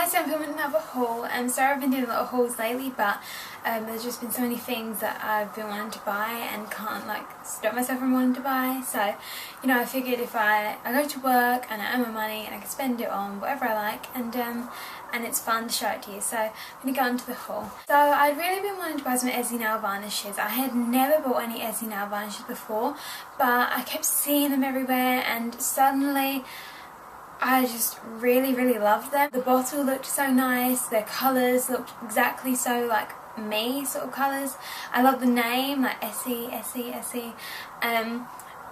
guys, so I'm filming another haul. Sorry I've been doing a lot of hauls lately, but there's just been so many things that I've been wanting to buy and can't like stop myself from wanting to buy. So, you know, I figured if I go to work and I earn my money and I can spend it on whatever I like, and it's fun to show it to you. So I'm going to go into the haul. So I'd really been wanting to buy some ESSIE nail varnishes. I had never bought any ESSIE nail varnishes before, but I kept seeing them everywhere and suddenly I just really loved them. The bottle looked so nice, their colours looked exactly so like me sort of colours. I love the name, like ESSIE.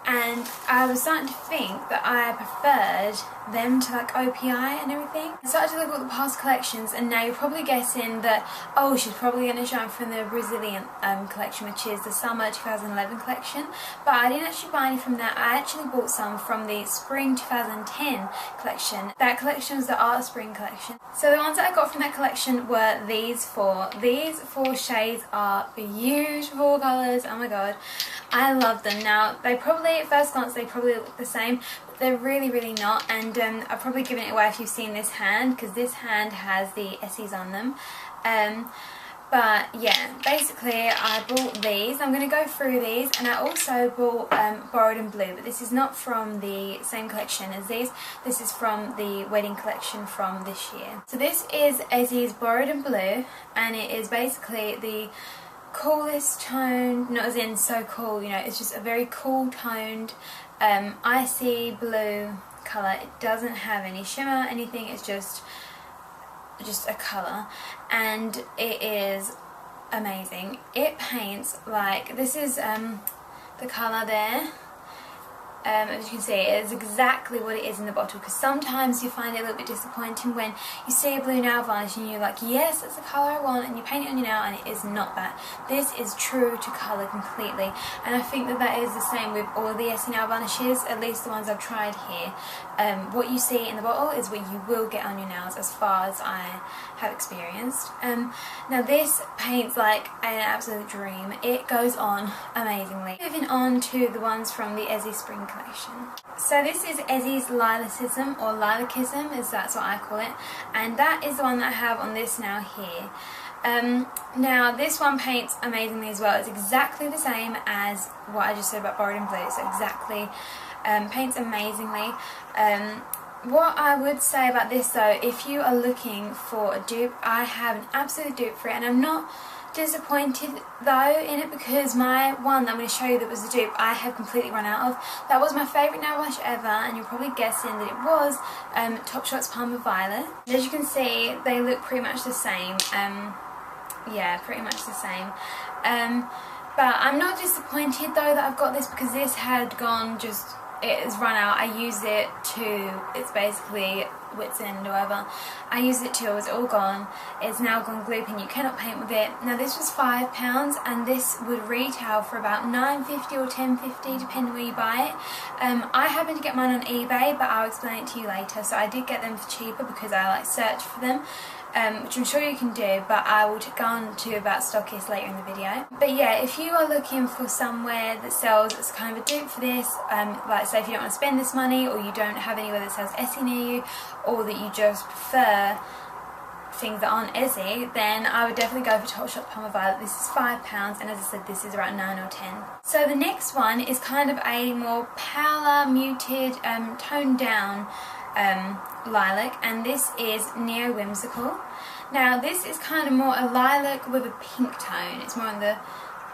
And I was starting to think that I preferred them to like OPI and everything. I started to look at the past collections, and now you're probably guessing that, oh, she's probably going to show them from the Brazilian collection, which is the summer 2011 collection. But I didn't actually buy any from that. I actually bought some from the spring 2010 collection. That collection was the Art Spring collection. So the ones that I got from that collection were these four. These four shades are beautiful colours. Oh my god, I love them. Now they probably, at first glance, they probably look the same, but they're really not. And I've probably given it away if you've seen this hand, because this hand has the ESSIEs on them. But yeah, basically I bought these. I'm going to go through these, and I also bought Borrowed in Blue, but this is not from the same collection as these. This is from the wedding collection from this year. So this is ESSIE's Borrowed in Blue, and it is basically the coolest toned, not as in so cool, you know, it's just a very cool toned icy blue colour. It doesn't have any shimmer, anything, it's just a colour, and it is amazing. It paints like, this is the colour there. As you can see, it is exactly what it is in the bottle, because sometimes you find it a little bit disappointing when you see a blue nail varnish and you're like, yes, that's the colour I want, and you paint it on your nail and it is not that. This is true to colour completely, and I think that that is the same with all of the ESSIE nail varnishes, at least the ones I've tried here. What you see in the bottle is what you will get on your nails, as far as I have experienced. Now this paints like an absolute dream. It goes on amazingly. Moving on to the ones from the ESSIE Spring collection. So this is ESSIE's Lilacism, or Lilacism, as that's what I call it, and that is the one that I have on this nail here. Now this one paints amazingly as well. It's exactly the same as what I just said about Borrowed in Blue, so exactly, paints amazingly. What I would say about this though, if you are looking for a dupe, I have an absolute dupe for it, and I'm not disappointed though in it, because my one that I'm going to show you that was the dupe, I have completely run out of. That was my favourite nail varnish ever, and you're probably guessing that it was Topshop's Palmer Violet. As you can see, they look pretty much the same. Yeah, pretty much the same. But I'm not disappointed though that I've got this, because this had gone it has run out. I used it to, it's basically wit's end or whatever. I used it till it was all gone. It's now gone glooping. You cannot paint with it. Now this was £5, and this would retail for about £9.50 or £10.50 depending where you buy it. I happened to get mine on eBay, but I'll explain it to you later. So I did get them for cheaper because I like searched for them. Which I'm sure you can do, but I will go on to about stockists later in the video. But yeah, if you are looking for somewhere that sells that's kind of a dupe for this, like say if you don't want to spend this money, or you don't have anywhere that sells ESSIE near you, or that you just prefer things that aren't ESSIE, then I would definitely go for Topshop Palmer Violet. This is £5, and as I said, this is around 9 or 10. So the next one is kind of a more paler, muted, toned down lilac, and this is Neo Whimsical. Now this is kind of more a lilac with a pink tone. It's more on the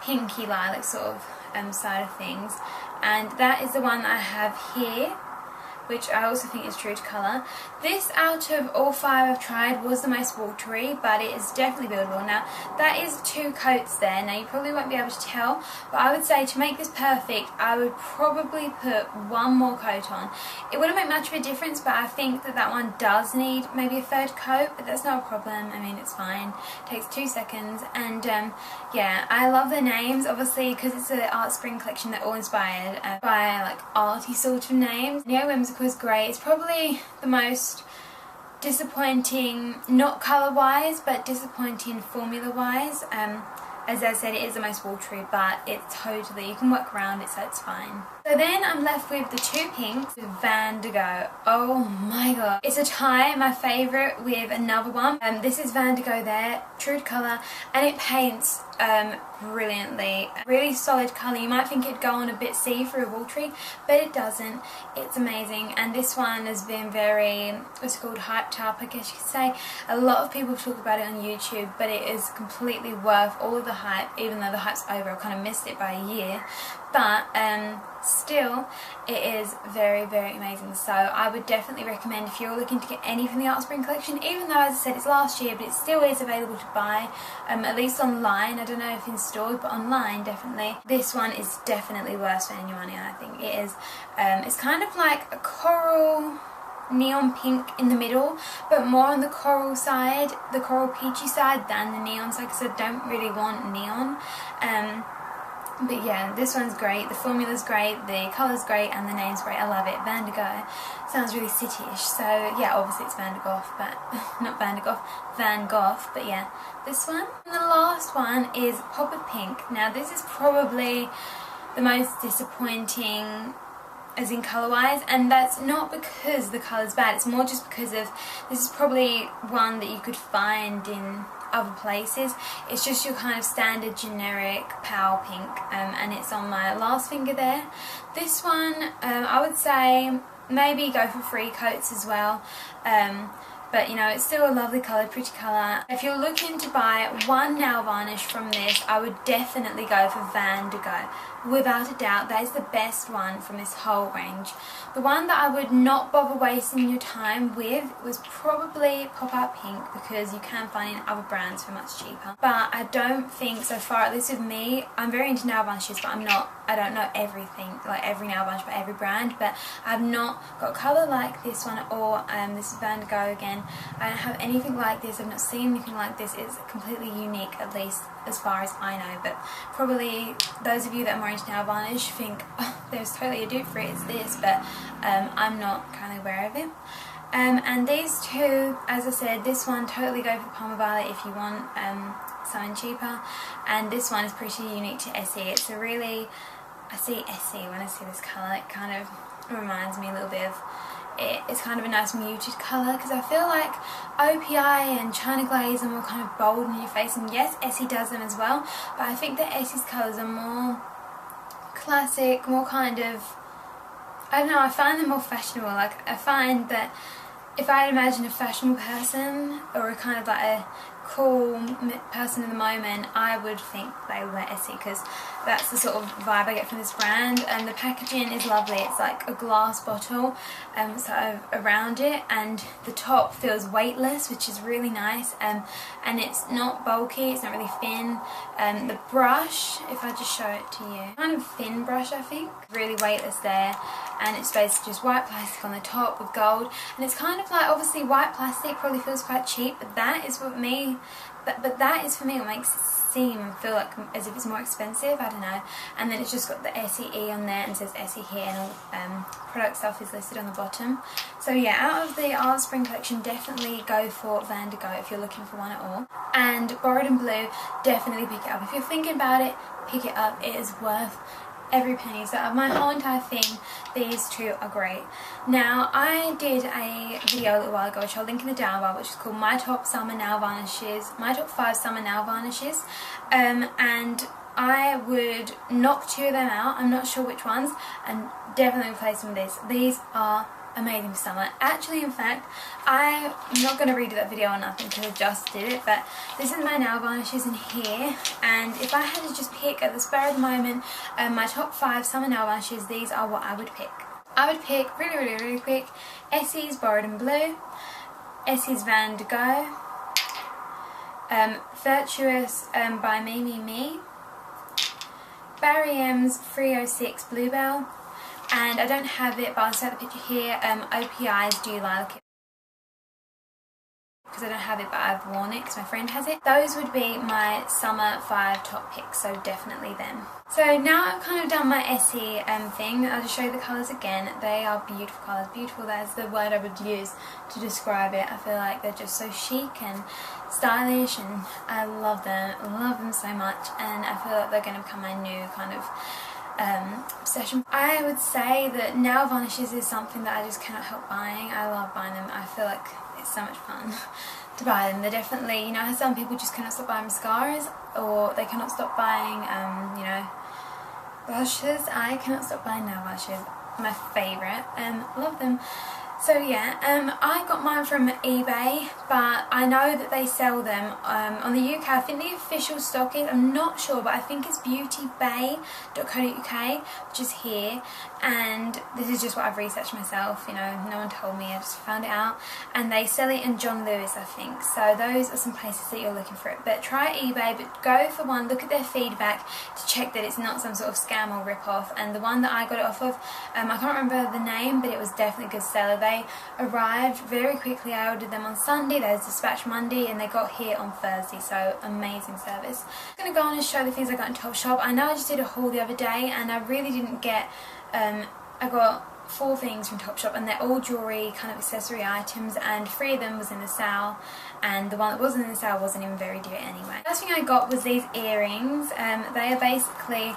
pinky lilac sort of side of things, and that is the one that I have here, which I also think is true to colour. This, out of all 5 I've tried, was the most watery, but it is definitely buildable. Now, that is 2 coats there. Now, you probably won't be able to tell, but I would say to make this perfect, I would probably put 1 more coat on. It wouldn't make much of a difference, but I think that that one does need maybe a 3rd coat, but that's not a problem. I mean, it's fine. It takes 2 seconds, and yeah, I love the names, obviously, because it's an Art Spring collection. They're all inspired by, like, arty sort of names. Neo Whimsical is great. It's probably the most disappointing, not colour wise, but disappointing formula wise. As I said, it is the most watery, but it's totally, you can work around it, so it's fine. So then I'm left with the two pinks with Vandigo. Oh my god. It's a tie, my favourite, with another one. This is Vandigo there, true colour, and it paints brilliantly. Really solid colour. You might think it'd go on a bit see-through watery, but it doesn't. It's amazing, and this one has been very, what's it called, hyped up, I guess you could say. A lot of people talk about it on YouTube, but it is completely worth all of the hype, even though the hype's over. I kind of missed it by a year, but still it is very, very amazing. So I would definitely recommend, if you're looking to get any from the Art Spring collection, even though, as I said, it's last year, but it still is available to buy, at least online. I don't know if in stores, but online definitely. This one is definitely worth spending your money on. I think it is. It's kind of like a coral neon pink in the middle, but more on the coral side, the coral peachy side, than the neon side, because I don't really want neon. But yeah, this one's great, the formula's great, the colour's great, and the name's great. I love it. Vandigo. Sounds really city-ish. So yeah, obviously it's Van Gogh, but not Van Gogh, Van Gogh, but yeah, this one. And the last one is Pop of Pink. Now this is probably the most disappointing, as in colour-wise, and that's not because the colour's bad, it's more just because of, this is probably one that you could find in other places. It's just your kind of standard generic pale pink, and it's on my last finger there. This one, I would say maybe go for 3 coats as well, but you know, it's still a lovely colour, pretty colour. If you're looking to buy one nail varnish from this, I would definitely go for Vandigo. Without a doubt, that is the best one from this whole range. The one that I would not bother wasting your time with was probably Pop Out Pink, because you can find it in other brands for much cheaper. But I don't think, so far at least with me, I'm very into nail varnishes, but I don't know everything, like every nail varnish by every brand, but I've not got colour like this one, or this is Vandigo again. I don't have anything like this, I've not seen anything like this. It's completely unique, at least as far as I know, but probably those of you that are more into nail varnish think, oh, there's totally a dupe for it, it's this, but I'm not currently aware of it. And these two, as I said, this one, totally go for Palmer Violet if you want something cheaper, and this one is pretty unique to ESSIE. It's a really, I see ESSIE when I see this colour, it kind of reminds me a little bit of, it's kind of a nice muted colour, because I feel like OPI and China Glaze are more kind of bold in your face, and yes, ESSIE does them as well, but I think that ESSIE's colours are more classic, more kind of, I don't know, I find them more fashionable. Like, I find that if I imagine a fashionable person, or a kind of like a cool person in the moment, I would think they wear ESSIE, because that's the sort of vibe I get from this brand. And the packaging is lovely. It's like a glass bottle sort of around it, and the top feels weightless, which is really nice, and it's not bulky, it's not really thin. The brush, if I just show it to you, kind of thin brush, I think, really weightless there, and it's basically just white plastic on the top with gold, and it's kind of like, obviously white plastic probably feels quite cheap, but that is what me, but that is for me what makes it feel like as if it's more expensive, I don't know. And then it's just got the ESSIE on there, and says ESSIE here, and all product stuff is listed on the bottom. So yeah, out of the Art Spring collection, definitely go for Vandigo if you're looking for one at all. And Borrowed in Blue, definitely pick it up. If you're thinking about it, pick it up. It is worth every penny. So of my whole entire thing, these two are great. Now, I did a video a little while ago, which I'll link in the down bar, which is called My Top Summer Nail Varnishes, My Top 5 Summer Nail Varnishes, and I would knock 2 of them out, I'm not sure which ones, and definitely replace them with this. These are amazing for summer. Actually, in fact, I'm not going to redo that video or nothing because I just did it, but this is my nail varnishes in here, and if I had to just pick at the spur of the moment my top 5 summer nail varnishes, these are what I would pick. I would pick, really quick, ESSIE's Borrowed in Blue, ESSIE's Vandigo, Virtuous by Me, Barry M's 306 Bluebell, and I don't have it, but I'll set the picture here, OPI's Dew Lilac, because I don't have it, but I've worn it because my friend has it. Those would be my summer 5 top picks, so definitely them. So now I've kind of done my ESSIE thing, I'll just show you the colours again. They are beautiful colours. Beautiful, that is the word I would use to describe it. I feel like they're just so chic and stylish, and I love them so much, and I feel like they're going to become my new kind of obsession. I would say that nail varnishes is something that I just cannot help buying. I love buying them. I feel like it's so much fun to buy them. They're definitely, you know how some people just cannot stop buying mascaras, or they cannot stop buying, you know, blushes. I cannot stop buying nail varnishes. My favourite. Love them. So yeah, I got mine from eBay, but I know that they sell them on the UK. I think the official stock is, I'm not sure, but I think it's beautybay.co.uk, which is here, and this is just what I've researched myself, you know, no one told me, I just found it out, and they sell it in John Lewis, I think, so those are some places that you're looking for it. But try eBay, but go for one, look at their feedback to check that it's not some sort of scam or rip-off, and the one that I got it off of, I can't remember the name, but it was definitely a good seller. They arrived very quickly. I ordered them on Sunday, they was dispatched Monday, and they got here on Thursday, so amazing service. I'm going to go on and show the things I got in Topshop. I know I just did a haul the other day, and I really didn't get, I got 4 things from Topshop, and they're all jewellery kind of accessory items, and 3 of them was in the sale, and the one that wasn't in the sale wasn't even very dear anyway. The first thing I got was these earrings. They are basically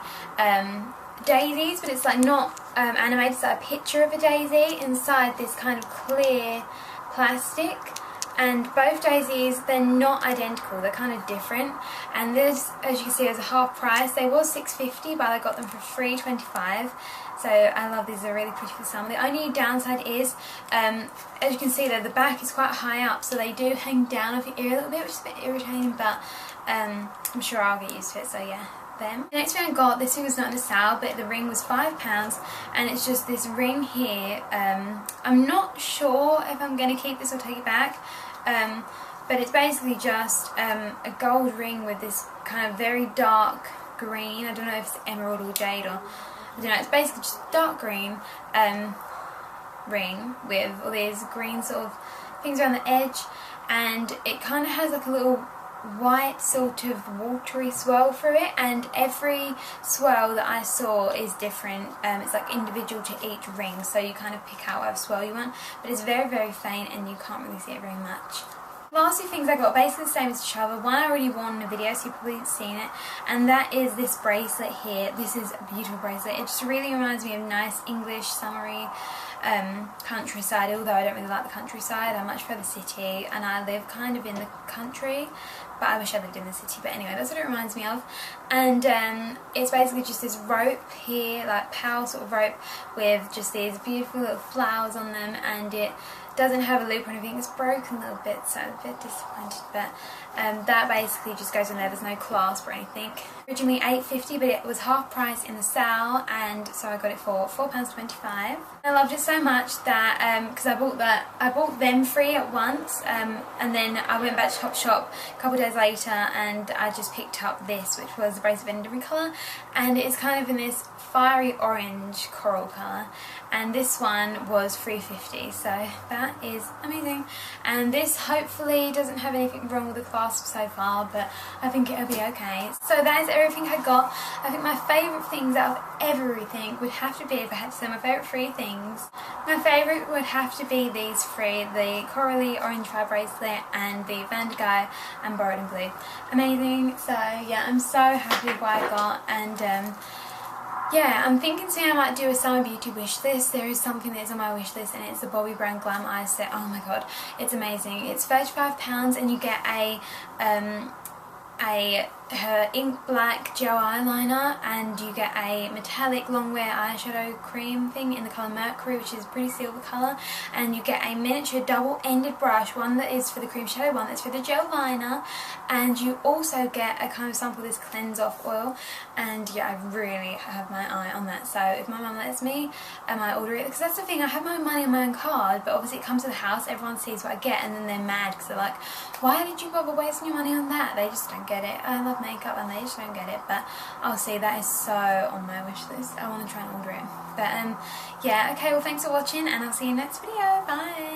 daisies, but it's like not animated, it's like a picture of a daisy inside this kind of clear plastic, and both daisies, they're not identical, they're kind of different, and this, as you can see, is a half price. They was $6.50, but I got them for $3.25, so I love these, they're really pretty for summer. The only downside is, as you can see there, the back is quite high up, so they do hang down off your ear a little bit, which is a bit irritating, but I'm sure I'll get used to it, so yeah. Them. The next thing I got, this thing was not in a sale, but the ring was £5, and it's just this ring here. I'm not sure if I'm going to keep this or take it back, but it's basically just a gold ring with this kind of very dark green, I don't know if it's emerald or jade, or I don't know, it's basically just dark green ring with all these green sort of things around the edge, and it kind of has like a little white sort of watery swirl through it, and every swirl that I saw is different. It's like individual to each ring, so you kind of pick out whatever swirl you want, but it's very, very faint and you can't really see it very much. The last 2 things I got, basically the same as each other. One I already worn in a video, so you've probably seen it, and that is this bracelet here. This is a beautiful bracelet. It just really reminds me of nice English, summery countryside, although I don't really like the countryside. I much prefer the city, and I live kind of in the country, but I wish I lived in the city. But anyway, that's what it reminds me of. And it's basically just this rope here, like pearl sort of rope, with just these beautiful little flowers on them, and it doesn't have a loop or anything. It's broken a little bit, so I'm a bit disappointed, but that basically just goes in there. There's no clasp or anything. Originally $8.50, but it was half price in the sale, and so I got it for £4.25. I loved it so much that because I bought them 3 at once, and then I went back to Topshop a couple of days later, and I just picked up this, which was the bracelet in a different colour, and it's kind of in this fiery orange coral colour, and this one was $3.50, so that is amazing. And this hopefully doesn't have anything wrong with the clasp so far, but I think it'll be okay. So that is everything I got. I think my favourite things out of everything would have to be, if I had to say my favourite 3 things, my favourite would have to be these 3, the corally orange fire bracelet and the Van de Guy and borrowed in blue. Amazing. So yeah, I'm so happy with what I got, and yeah, I'm thinking soon I might do a summer beauty wish list. There is something that is on my wish list, and it's the Bobbi Brown Glam Eye Set. Oh my god, it's amazing. It's £35, and you get her ink black gel eyeliner, and you get a metallic long wear eyeshadow cream thing in the colour Mercury, which is a pretty silver colour, and you get a miniature double-ended brush, one that is for the cream shadow, one that's for the gel liner, and you also get a kind of sample of this cleanse off oil, and yeah, I really have my eye on that. So if my mum lets me, I might order it, because that's the thing, I have my own money on my own card, but obviously it comes to the house, everyone sees what I get, and then they're mad because they're like, why did you bother wasting your money on that? They just don't get it. I love makeup and they just don't get it, but I'll see, that is so on my wish list. I want to try and order it. But yeah, okay, well thanks for watching, and I'll see you next video. Bye!